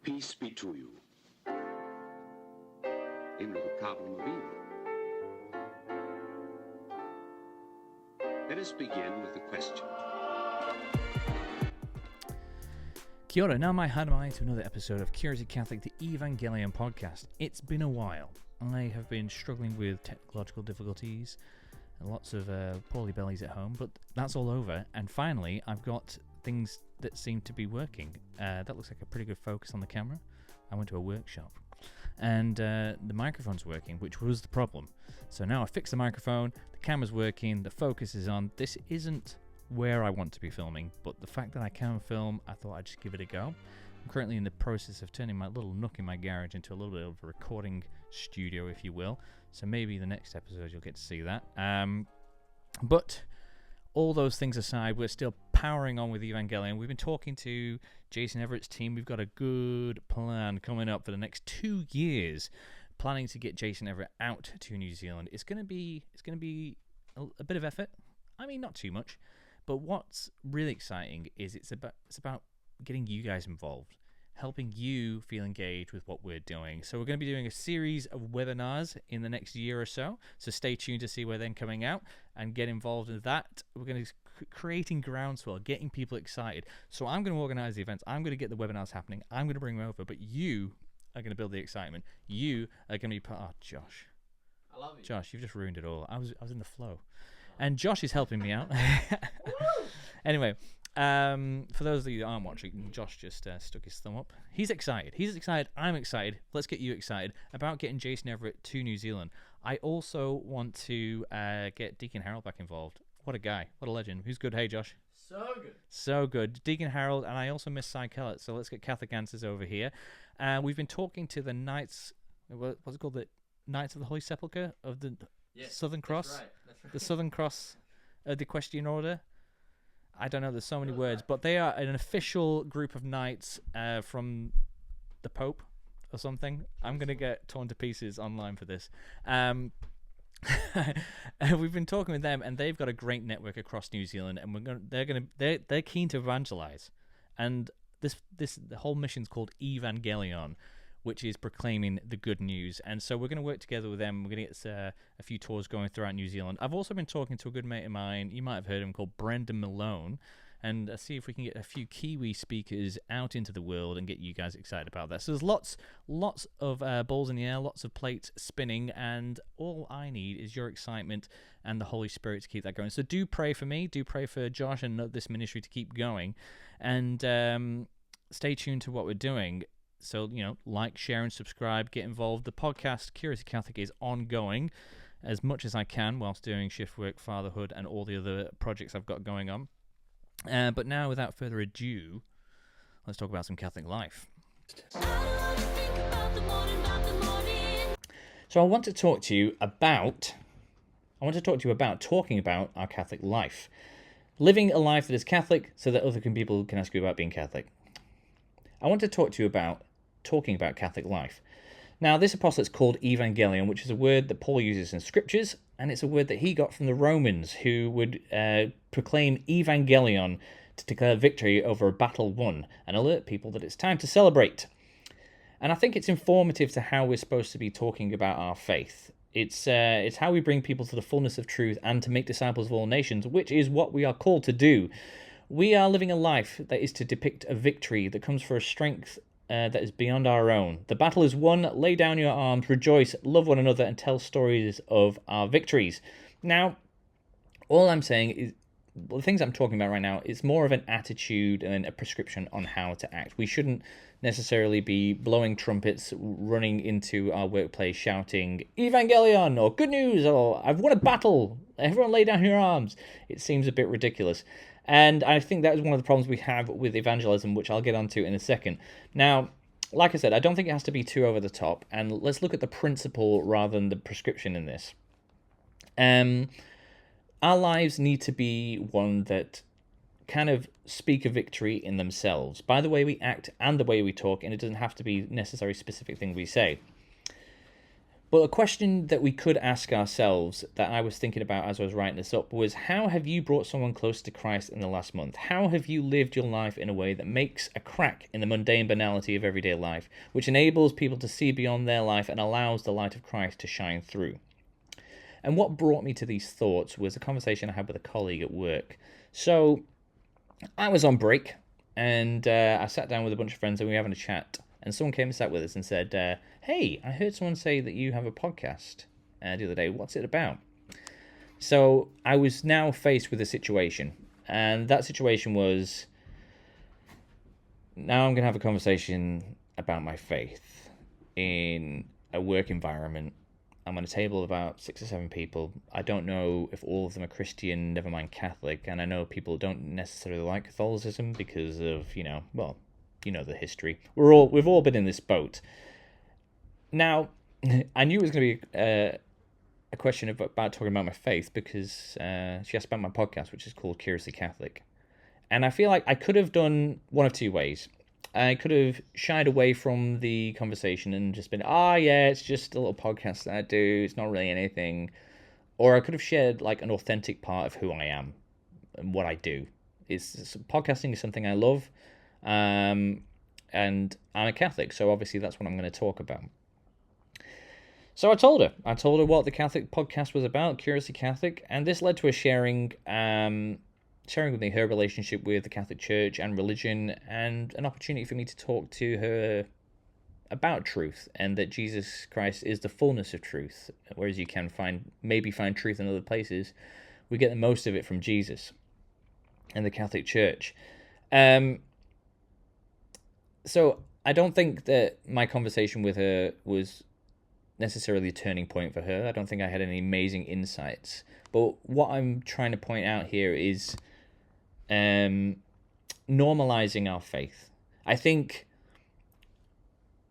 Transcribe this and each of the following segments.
Peace be to you. Ain't no problem of evil. Let us begin with a question. Kia ora, now mai hanamai to another episode of Curiosity Catholic, the Evangelion podcast. It's been a while. I have been struggling with technological difficulties and lots of poorly bellies at home, but that's all over. And finally, I've got things that seem to be working. That looks like a pretty good focus on the camera. I went to a workshop. And the microphone's working, which was the problem. So now I fixed the microphone, the camera's working, the focus is on. This isn't where I want to be filming, but the fact that I can film, I thought I'd just give it a go. I'm currently in the process of turning my little nook in my garage into a little bit of a recording studio, if you will. So maybe the next episode you'll get to see that. But all those things aside, we're still powering on with Evangelion. We've been talking to Jason Everett's team. We've got a good plan coming up for the next 2 years, planning to get Jason Everett out to New Zealand. It's going to be a bit of effort. I mean, not too much. But what's really exciting is it's about getting you guys involved, helping you feel engaged with what we're doing. So we're going to be doing a series of webinars in the next year or so. So stay tuned to see where they're coming out and get involved in that. We're going to creating groundswell, getting people excited. So I'm going to organize the events. I'm going to get the webinars happening. I'm going to bring them over, but you are going to build the excitement. You are going to be part. Oh, Josh. I love you. Josh, you've just ruined it all. I was in the flow. And Josh is helping me out. Anyway, for those of you that aren't watching, Josh just stuck his thumb up. He's excited. I'm excited. Let's get you excited about getting Jason Everett to New Zealand. I also want to get Deacon Harold back involved. What a guy. What a legend. Who's good? Hey, Josh. So good. So good. Deacon Harold, and I also miss Cy Kellett, so let's get Catholic Answers over here. We've been talking to the Knights, what's it called? The Knights of the Holy Sepulchre of the Southern Cross? That's right. The Southern Cross of the Equestrian Order. I don't know, there's so many words, but they are an official group of knights from the Pope or something. I'm going to get torn to pieces online for this. We've been talking with them, and they've got a great network across New Zealand, and they're keen to evangelize. And the whole mission's called Evangelion, which is proclaiming the good news. And so we're going to work together with them. We're going to get a few tours going throughout New Zealand. I've also been talking to a good mate of mine, you might have heard him, called Brendan Malone, and see if we can get a few Kiwi speakers out into the world and get you guys excited about that. So there's lots of balls in the air, lots of plates spinning, and all I need is your excitement and the Holy Spirit to keep that going. So do pray for me, do pray for Josh and this ministry to keep going, and stay tuned to what we're doing. So, like, share, and subscribe, get involved. The podcast, Curiosity Catholic, is ongoing as much as I can whilst doing shift work, fatherhood, and all the other projects I've got going on. But now, without further ado, let's talk about some Catholic life. So I want to talk to you about talking about our Catholic life. Living a life that is Catholic so that other people can ask you about being Catholic. I want to talk to you about talking about Catholic life. Now, this apostolate's called Evangelion, which is a word that Paul uses in scriptures, and it's a word that he got from the Romans, who would proclaim Evangelion to declare victory over a battle won and alert people that it's time to celebrate. And I think it's informative to how we're supposed to be talking about our faith. It's how we bring people to the fullness of truth and to make disciples of all nations, which is what we are called to do. We are living a life that is to depict a victory that comes for a strength that is beyond our own. The battle is won. Lay down your arms, rejoice, love one another, and tell stories of our victories. Now, all I'm saying is, the things I'm talking about right now is more of an attitude and a prescription on how to act. We shouldn't necessarily be blowing trumpets, running into our workplace shouting, Evangelion, or good news, or I've won a battle, everyone lay down your arms. It seems a bit ridiculous. And I think that is one of the problems we have with evangelism, which I'll get onto in a second. Now, like I said, I don't think it has to be too over the top, and let's look at the principle rather than the prescription in this. Our lives need to be one that kind of speak a victory in themselves, by the way we act and the way we talk, and it doesn't have to be necessarily specific thing we say. But a question that we could ask ourselves that I was thinking about as I was writing this up was, how have you brought someone close to Christ in the last month? How have you lived your life in a way that makes a crack in the mundane banality of everyday life, which enables people to see beyond their life and allows the light of Christ to shine through? And what brought me to these thoughts was a conversation I had with a colleague at work. So I was on break, and I sat down with a bunch of friends and we were having a chat. And someone came and sat with us and said, hey, I heard someone say that you have a podcast the other day. What's it about? So I was now faced with a situation. And that situation was, now I'm going to have a conversation about my faith in a work environment. I'm on a table of about 6 or 7 people. I don't know if all of them are Christian, never mind Catholic. And I know people don't necessarily like Catholicism because of, the history. We've all been in this boat. Now, I knew it was going to be a question about talking about my faith because she asked about my podcast, which is called Curiously Catholic. And I feel like I could have done one of two ways. I could have shied away from the conversation and just been, yeah, it's just a little podcast that I do. It's not really anything. Or I could have shared like an authentic part of who I am and what I do. Podcasting is something I love. And I'm a Catholic, so obviously that's what I'm going to talk about. So I told her what the Catholic podcast was about, Curiously Catholic, and this led to her sharing with me her relationship with the Catholic Church and religion, and an opportunity for me to talk to her about truth, and that Jesus Christ is the fullness of truth, whereas you can find truth in other places. We get the most of it from Jesus and the Catholic Church. So I don't think that my conversation with her was necessarily a turning point for her. I don't think I had any amazing insights. But what I'm trying to point out here is normalizing our faith. I think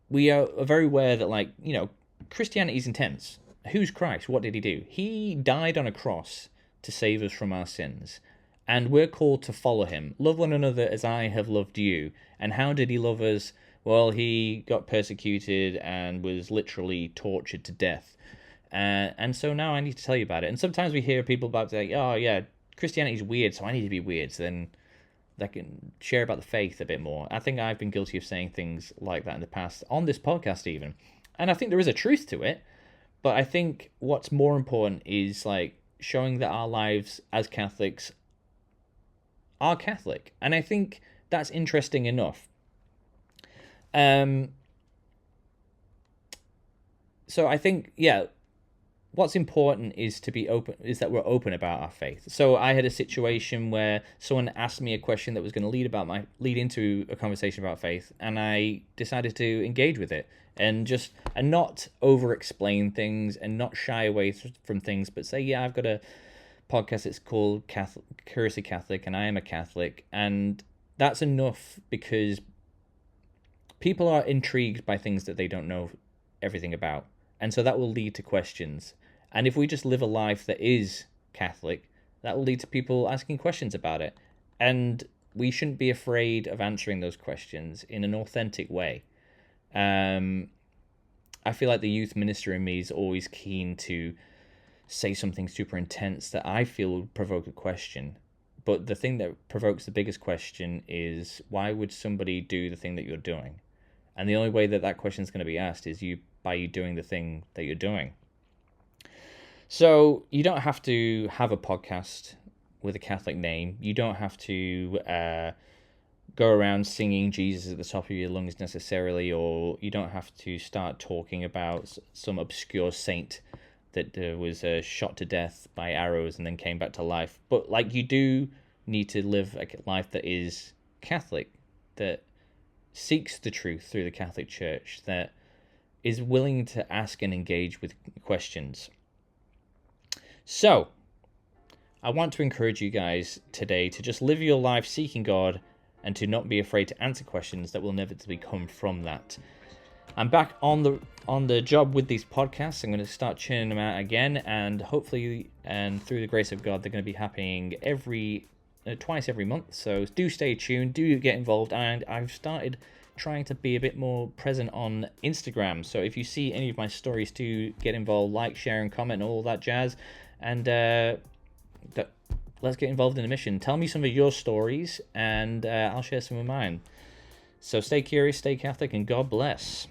we are very aware that, Christianity is intense. Who's Christ? What did he do? He died on a cross to save us from our sins. And we're called to follow him. Love one another as I have loved you. And how did he love us? Well, he got persecuted and was literally tortured to death. And so now I need to tell you about it. And sometimes we hear people about saying, oh, yeah, Christianity is weird, so I need to be weird. So then they can share about the faith a bit more. I think I've been guilty of saying things like that in the past, on this podcast even. And I think there is a truth to it. But I think what's more important is, showing that our lives as Catholics are Catholic. And I think that's interesting enough. So I think, what's important is to be open, is that we're open about our faith. So I had a situation where someone asked me a question that was going to lead into a conversation about faith, and I decided to engage with it and not over explain things and not shy away from things, but say, I've got a podcast. It's called Curiously Catholic, and I am a Catholic, and that's enough because people are intrigued by things that they don't know everything about, and so that will lead to questions. And if we just live a life that is Catholic, that will lead to people asking questions about it, and we shouldn't be afraid of answering those questions in an authentic way. I feel like the youth minister in me is always keen to say something super intense that I feel would provoke a question. But the thing that provokes the biggest question is, why would somebody do the thing that you're doing? And the only way that question is going to be asked is by you doing the thing that you're doing. So you don't have to have a podcast with a Catholic name. You don't have to go around singing Jesus at the top of your lungs necessarily, or you don't have to start talking about some obscure saint that was shot to death by arrows and then came back to life. But you do need to live a life that is Catholic, that seeks the truth through the Catholic Church, that is willing to ask and engage with questions. So, I want to encourage you guys today to just live your life seeking God and to not be afraid to answer questions that will inevitably come from that. I'm back on the job with these podcasts. I'm going to start churning them out again, and hopefully, and through the grace of God, they're going to be happening twice every month. So do stay tuned, do get involved, and I've started trying to be a bit more present on Instagram. So if you see any of my stories, do get involved, like, share, and comment, and all that jazz. And let's get involved in the mission. Tell me some of your stories, and I'll share some of mine. So stay curious, stay Catholic, and God bless.